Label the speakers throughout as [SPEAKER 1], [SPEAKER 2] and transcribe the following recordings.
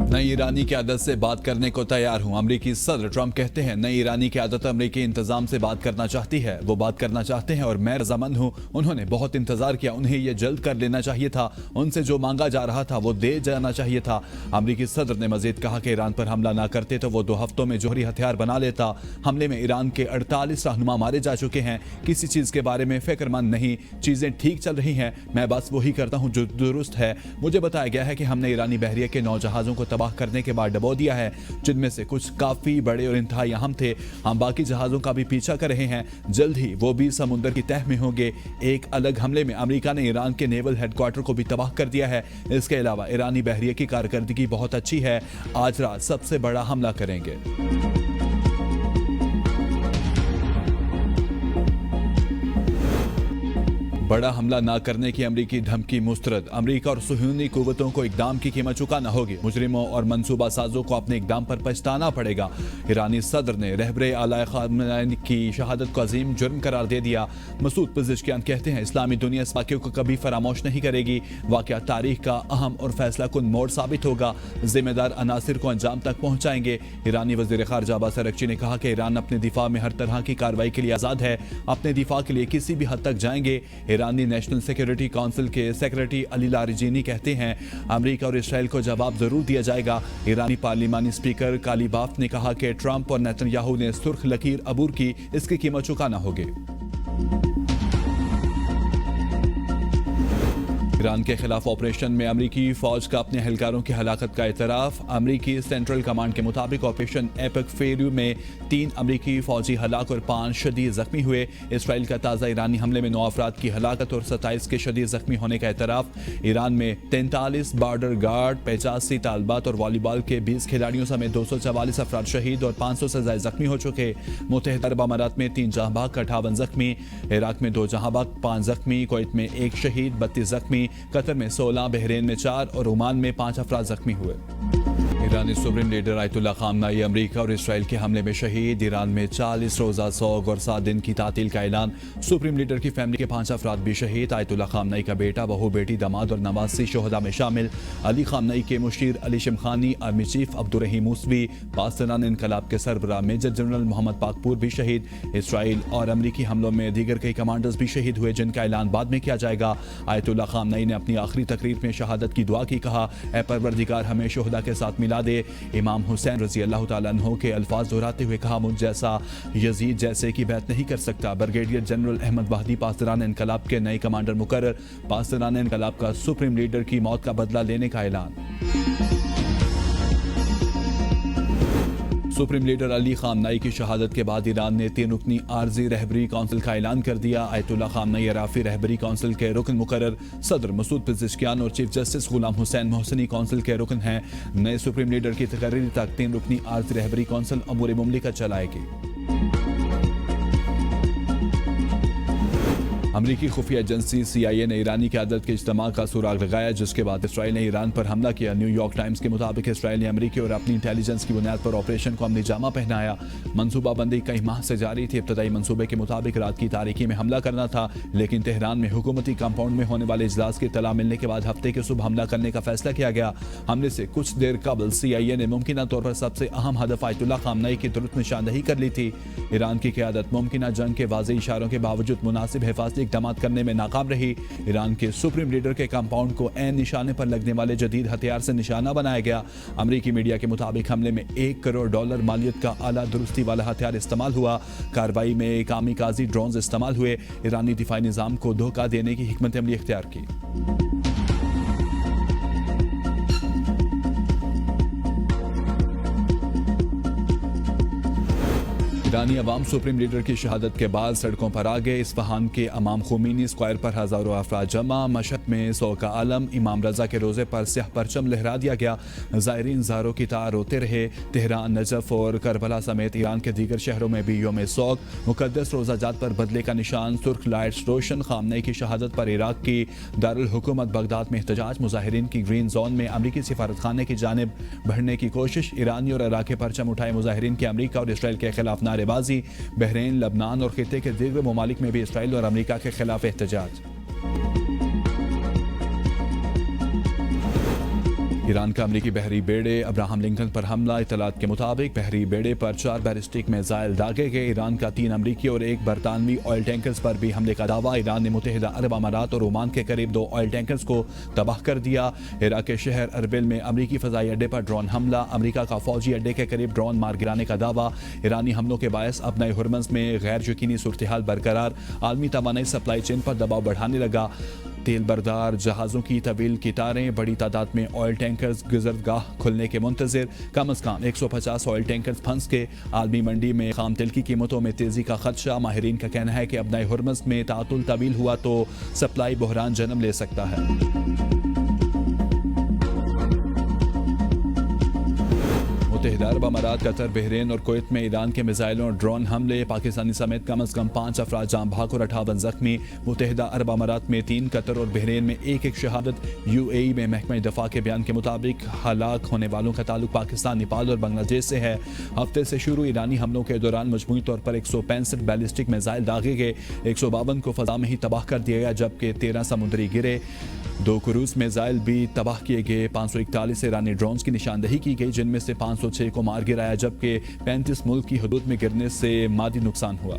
[SPEAKER 1] नई ईरानी क़यादत से बात करने को तैयार हूं। अमरीकी सदर ट्रंप कहते हैं नई ईरानी क़यादत अमरीकी इंतजाम से बात करना चाहती है। वो बात करना चाहते हैं और मैं रजामंद हूं। उन्होंने बहुत इंतजार किया, उन्हें ये जल्द कर लेना चाहिए था। उनसे जो मांगा जा रहा था वो दे जाना चाहिए था। अमरीकी सदर ने मजीद कहा कि ईरान पर हमला ना करते तो वो 2 हफ्तों में जौहरी हथियार बना लेता। हमले में ईरान के 48 रहनुमा मारे जा चुके हैं। किसी चीज के बारे में फिक्रमंद नहीं, चीजें ठीक चल रही हैं। मैं बस वही करता हूं जो दुरुस्त है। मुझे बताया गया है कि हमने ईरानी बहरिया के 9 जहाजों को तबाह करने के बाद डबो दिया है, जिनमें से कुछ काफी बड़े और इंतहाई अहम थे। हम बाकी जहाजों का भी पीछा कर रहे हैं। जल्द ही वो भी समुद्र की तह में होंगे। एक अलग हमले में अमेरिका ने ईरान के नेवल हेडक्वार्टर को भी तबाह कर दिया है। इसके अलावा ईरानी बहरिया की कारकर्दगी बहुत अच्छी है। आज रात सबसे बड़ा हमला करेंगे। बड़ा हमला ना करने की अमरीकी धमकी मुस्तरद। अमरीका और सुहूनी कुव्वतों को इकदाम की कीमत चुकाना होगी। मुजरिमों और मंसूबा साजों को अपने इकदाम पर पछताना पड़ेगा। ईरानी सदर ने रहबरे आला खामेनी की शहादत को अजीम जुर्म करार दे दिया। मसूद पज़ेश्कियान कहते हैं इस्लामी दुनिया इस वाक़े को कभी फरामोश नहीं करेगी। वाक़या तारीख का अहम और फैसला कुन मोड़ साबित होगा। जिम्मेदार अनासिर को अंजाम तक पहुँचाएंगे। ईरानी वज़ीर ख़ारजा अब्बास अरग़ची ने कहा कि ईरान अपने दिफा में हर तरह की कार्रवाई के लिए आज़ाद है। अपने दिफा के लिए किसी भी हद तक जाएंगे। ईरानी नेशनल सिक्योरिटी काउंसिल के सेक्रेटरी अली लारिजीनी कहते हैं अमेरिका और इसराइल को जवाब जरूर दिया जाएगा। ईरानी पार्लिमानी स्पीकर कालीबाफ ने कहा कि ट्रंप और नेतन्याहू ने सुर्ख लकीर अबूर की, इसकी कीमत चुकाना होगी। ईरान के खिलाफ ऑपरेशन में अमरीकी फौज का अपने एहलकारों की हलाकत का एतराफ। अमरीकी सेंट्रल कमांड के मुताबिक ऑपरेशन एपिक फेरू में 3 अमरीकी फौजी हलाक और 5 शदीद जख्मी हुए। इसराइल का ताज़ा ईरानी हमले में 9 अफराद की हलाकत और 27 के शदीद जख्मी होने का एतराफ। ईरान में 43 बॉर्डर गार्ड, 85 तालबात और वॉलीबॉल के 20 खिलाड़ियों समेत 244 अफराद शहीद और 500 से ज़ायद जख्मी हो चुके। मुत्तहिदा अरब अमारात में 3 जहां बाग, 58 जख्मी। इराक में 2 जहां बाग, 5 जख्मी। कुवैत में 1 शहीद, 32 जख्मी। कतर में 16, बहरीन में 4 और ओमान में 5 अफराद जख्मी हुए। ईरानी supreme leader Ayatollah Khamenei America और इसराइल के हमले में शहीद। ईरान में 40 रोज़ा सोग और 7 दिन की तातील का ऐलान। सुप्रीम लीडर की फैमिली के 5 अफराद भी शहीद। आयतुल्लाह खामनेई का बेटा, बहू, बेटी, दामाद और नवासी शोहदा में शामिल। अली खामनेई के मुशीर अली शिमखानी, आर्मी चीफ अब्दुर्रहीम मूसवी, पाकिस्तान इनकलाब के सरबराह मेजर जनरल मोहम्मद पाकपुर भी शहीद। इसराइल और अमरीकी हमलों में दीगर कई कमांडर्स भी शहीद हुए, जिनका ऐलान बाद में किया जाएगा। आयतुल्लाह खामनेई ने अपनी आखिरी तकरीर में शहादत की दुआ की। कहा, ऐ परवरदिगार हमें शोहदा के साथ मिला दे। इमाम हुसैन रजी अल्लाह तआला अन्हु के अल्फाज दोहराते हुए कहा, मुझ जैसा यजीद जैसे की बैत नहीं कर सकता। ब्रिगेडियर जनरल अहमद वाहदी पाकिस्तान इनकलाब के नए कमांडर मुकर्रर। पाकिस्तान इनकलाब का सुप्रीम लीडर की मौत का बदला लेने का ऐलान। सुप्रीम लीडर अली खामनेई की शहादत के बाद ईरान ने 3 रुकनी आर्जी रहबरी काउंसिल का ऐलान कर दिया। आयतुल्लाह खामनेई इराफी रहबरी काउंसिल के रुकन मुकर्रर। सदर मसूद पज़ेश्कियान और chief justice Ghulam Hussain मोहसिनी council के रुकन हैं। नए सुप्रीम लीडर की तकर्री तक 3 रुकनी आर्जी रहबरी काउंसिल अमूर मुमलिकत चलाएगी। अमरीकी खुफिया एजेंसी CIA ने ईरानी क़यादत के इज्तिमा का सुराग लगाया, जिसके बाद इसराइल ने ईरान पर हमला किया। न्यूयॉर्क टाइम्स के मुताबिक इसराइल ने अमरीकी और अपनी इंटेलिजेंस की बुनियाद पर ऑपरेशन को अमली जामा पहनाया। मनसूबाबंदी कई माह से जारी थी। इब्तदाई मनसूबे के मुताबिक रात की तारीकी में हमला करना था, लेकिन तेहरान में हुकूमती कंपाउंड में होने वाले इजलास की इत्तला मिलने के बाद हफ्ते के सुबह हमला करने का फैसला किया गया। हमले से कुछ देर कबल CIA ने मुमकिन तौर पर सबसे अहम हदफ आयतुल्लाह खामनेई की दुरुस्त निशानदही कर ली थी। ईरान की क़यादत मुमकिन जंग के वाज़ेह इशारों के बावजूद मुनासिब हिफाजती इक़दाम करने में नाकाम रही। ईरान के सुप्रीम लीडर के कंपाउंड को ऐन निशाने पर लगने वाले जदीद हथियार से निशाना बनाया गया। अमरीकी मीडिया के मुताबिक हमले में $1 करोड़ मालियत का आला दुरुस्ती वाला हथियार इस्तेमाल हुआ। कार्रवाई में कामिकाजी ड्रोन इस्तेमाल हुए। ईरानी दिफाई निज़ाम को धोखा देने की हिकमत अमली इख्तियार की। ईरानी अवाम सुप्रीम लीडर की शहादत के बाद सड़कों पर आ गए। इस्फहान के इमाम खोमीनी स्क्वायर पर हजारों अफराद जमा। मशहद में 100 का आलम। इमाम रजा के रोजे पर स्याह परचम लहरा दिया गया। ज़ायरीन ज़ारों की तार रोते रहे। तेहरान, नजफ और करबला समेत ईरान के दीगर शहरों में भी यौम सोग मुकद्दस रोजा जात पर बदले का निशान। सुर्ख लाइट्स रोशन। खामनेई की शहादत पर इराक की दारुल हुकूमत बगदाद में एहतजाज। मुजाहिरीन की ग्रीन जोन में अमरीकी सिफारत खाने की जानिब बढ़ने की कोशिश। ईरानी और इराक के परचम उठाए मुजाहिरीन की अमरीका और इसराइल के खिलाफ नारेबाजी। बहरीन, लबनान और खिते के दीगर ममालिक में भी इसराइल और अमरीका के खिलाफ एहतजाज। ایران کا امریکی بحری بیڑے ابراہم لنکن پر حملہ، اطلاعات کے مطابق بحری بیڑے پر 4 بیلسٹک میزائل داغے گئے۔ ایران کا 3 امریکی اور 1 برطانوی آئل ٹینکرز پر بھی حملے کا دعویٰ۔ ایران نے متحدہ عرب امارات اور عمان کے قریب 2 آئل ٹینکرز کو تباہ کر دیا۔ عراق کے شہر اربل میں امریکی فضائی اڈے پر ڈرون حملہ، امریکہ کا فوجی اڈے کے قریب ڈرون مار گرانے کا دعویٰ۔ ایرانی حملوں کے باعث اپنائے ہرمز میں غیر یقینی صورتحال برقرار، عالمی توانائی سپلائی چین پر دباؤ بڑھانے لگا۔ تیل بردار جہازوں کی طویل قطاریں، بڑی تعداد میں آئل ٹینکرز گزرگاہ کھلنے کے منتظر، کم از کم 150 آئل ٹینکرز پھنس کے۔ عالمی منڈی میں خام تیل کی قیمتوں میں تیزی کا خدشہ، ماہرین کا کہنا ہے کہ ابنائے ہرمز میں تعطل طویل ہوا تو سپلائی بحران جنم لے سکتا ہے۔ متحدہ عرب امارات، قطر، بحرین اور کویت میں ایران کے میزائلوں اور ڈرون حملے، پاکستانی سمیت کم از کم 5 افراد جاں بحق اور 58 زخمی۔ متحدہ عرب امارات میں 3، قطر اور بحرین میں 1 شہادت۔ UAE میں محکمہ دفاع کے بیان کے مطابق ہلاک ہونے والوں کا تعلق پاکستان، نیپال اور بنگلہ دیش سے ہے۔ ہفتے سے شروع ایرانی حملوں کے دوران مجموعی طور پر 165 بیلسٹک میزائل داغے گئے، 152 کو فضا میں ہی تباہ کر دیا گیا جبکہ 13 سمندری گرے۔ 2 کروز میزائل بھی تباہ کیے گئے۔ 541 ایرانی ڈرونز کی نشاندہی کی گئی جن میں سے 506 کو مار گرایا جبکہ 35 ملک کی حدود میں گرنے سے مادی نقصان ہوا۔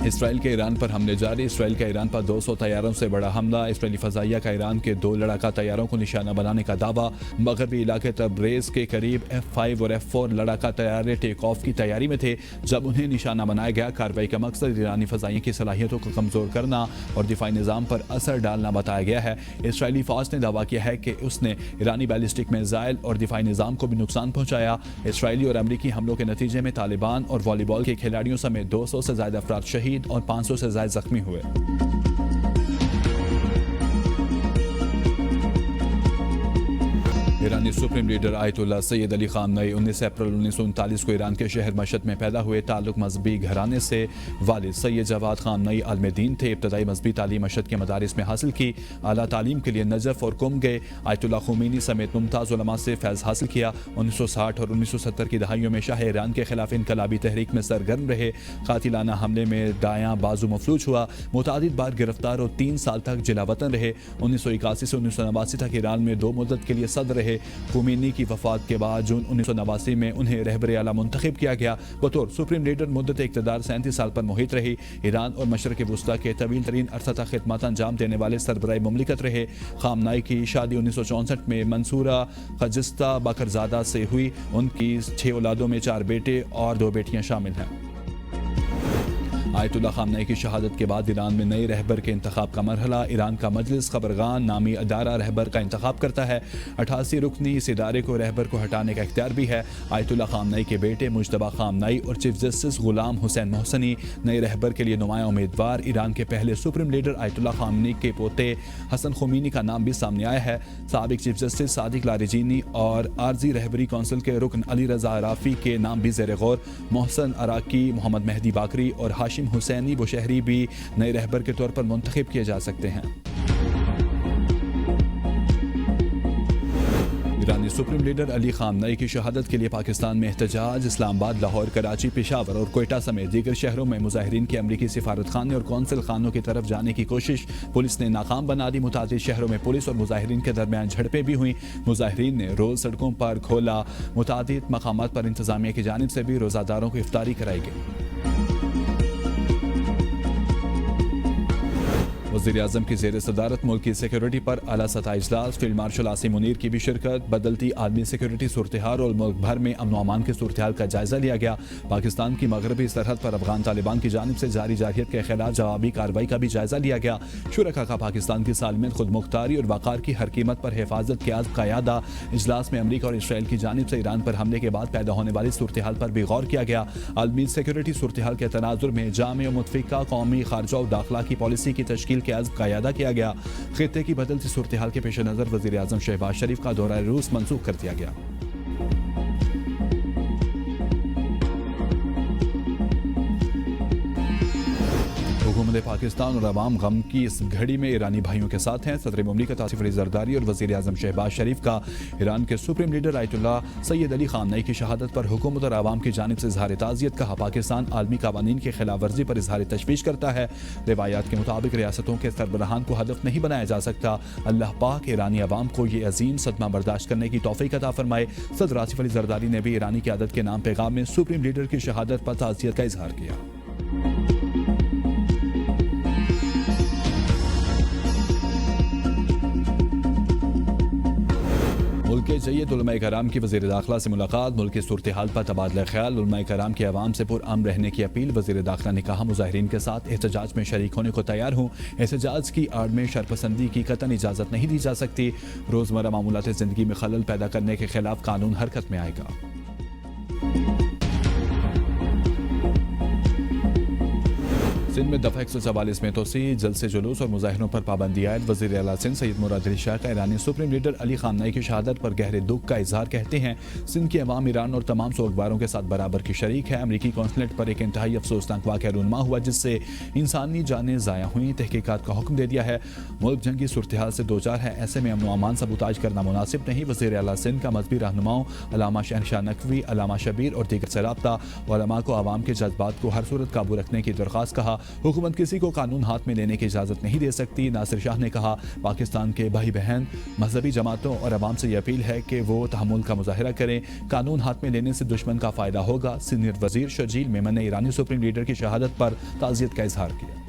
[SPEAKER 1] اسرائیل کے ایران پر حملے جاری، اسرائیل کا ایران پر 200 طیاروں سے بڑا حملہ، اسرائیلی فضائیہ کا ایران کے 2 لڑاکا طیاروں کو نشانہ بنانے کا دعویٰ۔ مغربی علاقے تبریز کے قریب F5 اور F4 لڑاکا طیارے ٹیک آف کی تیاری میں تھے جب انہیں نشانہ بنایا گیا۔ کارروائی کا مقصد ایرانی فضائیہ کی صلاحیتوں کو کمزور کرنا اور دفاعی نظام پر اثر ڈالنا بتایا گیا ہے۔ اسرائیلی فوج نے دعویٰ کیا ہے کہ اس نے ایرانی بیلسٹک میزائل اور دفاعی نظام کو بھی نقصان پہنچایا۔ اسرائیلی اور امریکی حملوں کے نتیجے میں طالبان اور والی بال کے کھلاڑیوں سمیت 200 سے زائد افراد شہید اور 500 سے زائد زخمی ہوئے۔ ایرانی سپریم لیڈر آیت اللہ سید علی خامنئی 19 اپریل 1939 کو ایران کے شہر مشہد میں پیدا ہوئے۔ تعلق مذہبی گھرانے سے، والد سید جواد خامنئی عالم دین تھے۔ ابتدائی مذہبی تعلیم مشہد کے مدارس میں حاصل کی، اعلیٰ تعلیم کے لیے نجف اور قم گئے۔ آیت اللہ خمینی سمیت ممتاز علماء سے فیض حاصل کیا۔ 1960 اور 1970 کی دہائیوں میں شاہ ایران کے خلاف انقلابی تحریک میں سرگرم رہے۔ قاتلانہ حملے میں دایاں بازو مفلوج ہوا، متعدد بار گرفتار اور 3 سال تک جلا وطن رہے۔ 1981 سے 1989 تک ایران میں 2 مدت کے لیے صدر رہے۔ خمینی کی وفات کے بعد جون 1989 میں انہیں رہبر اعلیٰ منتخب کیا گیا۔ بطور سپریم لیڈر مدت اقتدار 37 سال پر محیط رہی۔ ایران اور مشرق وسطیٰ کے طویل ترین عرصہ تک خدمات انجام دینے والے سربراہ مملکت رہے۔ خامنئی کی شادی 1964 میں منصورہ خجستہ بکرزادہ سے ہوئی۔ ان کی 6 اولادوں میں 4 بیٹے اور 2 بیٹیاں شامل ہیں۔ آیت اللہ خامنئی کی شہادت کے بعد ایران میں نئے رہبر کے انتخاب کا مرحلہ۔ ایران کا مجلس خبرگان نامی ادارہ رہبر کا انتخاب کرتا ہے۔ 88 رکنی اس ادارے کو رہبر کو ہٹانے کا اختیار بھی ہے۔ آیت اللہ خامنئی کے بیٹے مجتبیٰ خامنئی اور چیف جسٹس غلام حسین محسنی نئے رہبر کے لیے نمایاں امیدوار۔ ایران کے پہلے سپریم لیڈر آیت اللہ خامنئی کے پوتے حسن خمینی کا نام بھی سامنے آیا ہے۔ سابق چیف جسٹس صادق لاریجینی اور عارضی رہبری کونسل کے رکن علی رضا عرافی کے نام بھی زیر غور۔ محسن عراقی، محمد مہدی باقری اور ہاشم حسینی بشہری بھی نئے رہبر کے طور پر منتخب کیے جا سکتے ہیں۔ ایرانی سپریم لیڈر علی خامنئی کی شہادت کے لیے پاکستان میں احتجاج۔ اسلام آباد، لاہور، کراچی، پشاور اور کوئٹہ سمیت دیگر شہروں میں مظاہرین کی امریکی سفارت خانے اور قونصل خانوں کی طرف جانے کی کوشش پولیس نے ناکام بنا دی۔ متعدد شہروں میں پولیس اور مظاہرین کے درمیان جھڑپیں بھی ہوئیں۔ مظاہرین نے روز سڑکوں پر کھولا۔ متعدد مقامات پر انتظامیہ کی جانب سے بھی روزہ داروں کو افطاری کرائی گئی۔ وزیراعظم کی زیر صدارت ملک کی سیکیورٹی پر اعلیٰ سطح اجلاس، فیلڈ مارشل عاصم منیر کی بھی شرکت۔ بدلتی عالمی سیکیورٹی صورتحال اور ملک بھر میں امن و امان کی صورتحال کا جائزہ لیا گیا۔ پاکستان کی مغربی سرحد پر افغان طالبان کی جانب سے جاری جارحیت کے خلاف جوابی کارروائی کا بھی جائزہ لیا گیا۔ شرکاء کا پاکستان کی سالمیت، خود مختاری اور وقار کی ہر قیمت پر حفاظت کے عزم کا اعادہ۔ اجلاس میں امریکہ اور اسرائیل کی جانب سے ایران پر حملے کے بعد پیدا ہونے والی صورتحال پر بھی غور کیا گیا۔ عالمی سیکیورٹی صورتحال کے تناظر میں جامع و متفقہ قومی خارجہ و داخلہ کی پالیسی کی تشکیل کے عزم کا اعادہ کیا گیا۔ خطے کی بدلتی صورتحال کے پیش نظر وزیر اعظم شہباز شریف کا دورہ روس منسوخ کر دیا گیا۔ हुकूमत पाकिस्तान और अवाम गम की इस घड़ी में ईरानी भाइयों के साथ हैं। सदर मुमलिकत आसिफ अली जरदारी और वज़ीर आज़म शहबाज शरीफ का ईरान के supreme leader Ayatollah Syed Ali Khamenei की शहादत पर हुकूमत और अवाम की जानिब से इजहार ताज़ियत कहा। पाकिस्तान आलमी कानून की खिलाफ वर्जी पर इजहार तशवीश करता है। रिवायात के मुताबिक रियासतों के सरबराहान को हदफ नहीं बनाया जा सकता। अल्लाह पाक ईरानी अवाम को ये अजीम सदमा बर्दाश्त करने की तौफीक अता फरमाए। सदर आसिफ अली जरदारी ने भी ईरानी क़यादत के नाम पैगाम में सुप्रीम लीडर की शहादत पर ताज़ियत का इजहार किया। मुल्क के जय्यद उलमा कराम की वज़ीर दाखिला से मुलाकात, मुल्क की सूरत हाल पर तबादला ख्याल, उलमा कराम के अवाम से पुरअमन रहने की अपील। वज़ीर दाखिला ने कहा, मुजाहिरीन के साथ एहतजाज में शरीक होने को तैयार हूँ। एहतजाज की आड़ में शरपसंदी की कतई इजाज़त नहीं दी जा सकती। रोज़मर्रा मामूलात ज़िंदगी में खलल पैदा करने के खिलाफ कानून हरकत में आएगा। सिंध में दफ़ा 144 में तोसी, जलसे जुलूस और मुजाहिरों पर पाबंदी आयद। वज़ीर आला सिंध सैयद मुराद अली शाह का ईरानी सुप्रीम लीडर अली ख़ामनई की शहादत पर गहरे दुख का इजहार कहते हैं। सिंध के अवाम ईरान और तमाम सोगवारों के साथ बराबर की शरीक है। अमरीकी कौंसलेट पर एक इंतहाई अफसोसनाक वाक़या रूनुमा हुआ जिससे इंसानी जानें ज़ाया हुई। तहकीकात का हुक्म दे दिया है। मुल्क जंगी सूरत हाल से दो चार है, ऐसे में अमन व अमान सबूताज करना मुनासिब नहीं। वज़ीर आला सिंध का मजहबी रहनुमाओं अल्लामा शहनशाह नकवी, अल्लामा शबीर और दीगर से राब्ता उलमा को अवाम के जज्बात को हर सूरत काबू रखने की दरख्वास्त कहा। हुकूमत किसी को कानून हाथ में लेने की इजाज़त नहीं दे सकती। नासिर शाह ने कहा, पाकिस्तान के भाई बहन मजहबी जमातों और अवाम से यह अपील है कि वो तहम्मुल का मुजाहिरा करें। कानून हाथ में लेने से दुश्मन का फ़ायदा होगा। सीनियर वज़ीर शर्जील मेमन ने ईरानी सुप्रीम लीडर की शहादत पर ताज़ियत का इजहार किया।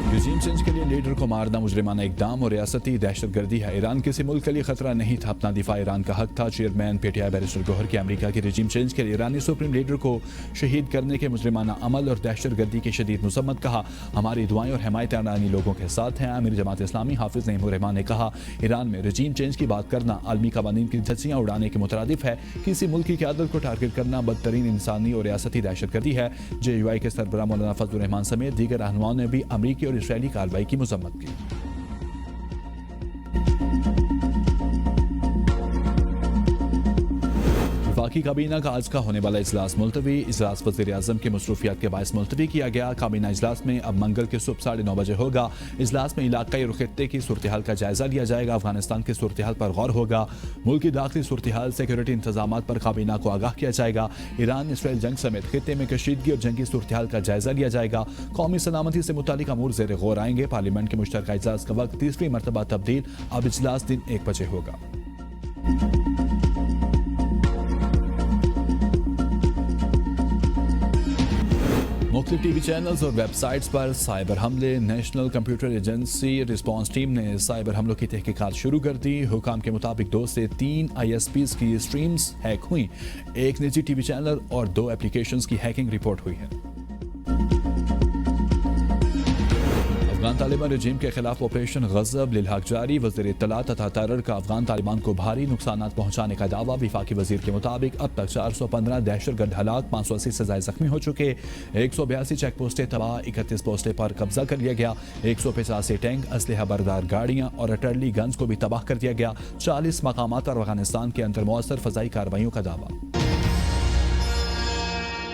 [SPEAKER 1] रजीम चेंज के लिए लीडर को मारना मुजरिमाना इकदाम और रियासती दहशतगर्दी है। ईरान किसी मुल्क के लिए खतरा नहीं था, अपना दिफा ईरान का हक था। चेयरमैन पीटीआई बैरिस्टर गौहर की अमेरिका की रजीम चेंज के लिए ईरानी सुप्रीम लीडर को शहीद करने के मुजरिमाना अमल और दहशतगर्दी की शदीद मुसम्मत कहा। हमारी दुआएं और हिमायत ईरानी लोगों के साथ हैं। अमीर जमात इस्लामी हाफिज नईमुर रहमान ने कहा, ईरान में रजीम चेंज की बात करना आलमी कानून की धज्जियां उड़ाने के मुतरादिफ है। किसी मुल्क की क़यादत को टारगेट करना बदतरीन इंसानी और रियासती दहशतगर्दी है। JUI के सरबराह मौलाना फजलुर रहमान समेत दीगर रहनुमाओं ने भी अमरीकी और इसराइली कार्रवाई की मजम्मत की। वफाकी काबीना का आज का होने वाला इजलास मुलतवी। इजलास वज़ीर आज़म की मसरूफियात के बायस मुलतवी किया गया। काबीना इजलास में अब मंगल के सुबह 9:30 बजे होगा। इजलास में इलाकाई और खित्ते की सूरत हाल का जायजा लिया जाएगा। अफगानिस्तान की सूरत हाल पर गौर होगा। मुल्क की दाखिली सूरत हाल, सिक्योरिटी इंतजाम पर काबीना को आगाह किया जाएगा। ईरान इसराइल जंग समेत खित्ते में कशीदगी और जंगी सूरत हाल का जायजा लिया जाएगा। कौमी सलामती से मुतालिक अमूर ज़ेर गौर आएंगे। पार्लियामेंट के मुश्तरका इजलास का वक्त तीसरी मरतबा तब्दील। अब इजलास दिन 1 बजे होगा। मुख्तलिफ टीवी चैनल्स और वेबसाइट्स पर साइबर हमले। National computer agency response team ने साइबर हमलों की तहकीकात शुरू कर दी। हुकाम के मुताबिक 2 से 3 ISPs की स्ट्रीम्स हैक हुई। एक निजी टीवी चैनल और 2 एप्लीकेशंस की हैकिंग रिपोर्ट हुई है। अफगान तालिबान रजीम के खिलाफ ऑपरेशन गज़ब लिलहक जारी। वज़ीर इत्तलात तथा तरर का अफगान तालिबान को भारी नुकसानात पहुंचाने का दावा। वफाकी वज़ीर के मुताबिक अब तक 415 दहशतगर्द हलाक, 580 से ज़ायद ज़ख्मी हो चुके। 182 चेक पोस्टें तबाह, 31 पोस्टें पर कब्जा कर लिया गया। 185 टैंक, असलहा बरदार गाड़ियाँ और अटर्ली गन्स को भी तबाह कर दिया गया। 40 मकामात पर अफगानिस्तान के अंदर मौसर फ़ज़ाई कार्रवाइयों का दावा।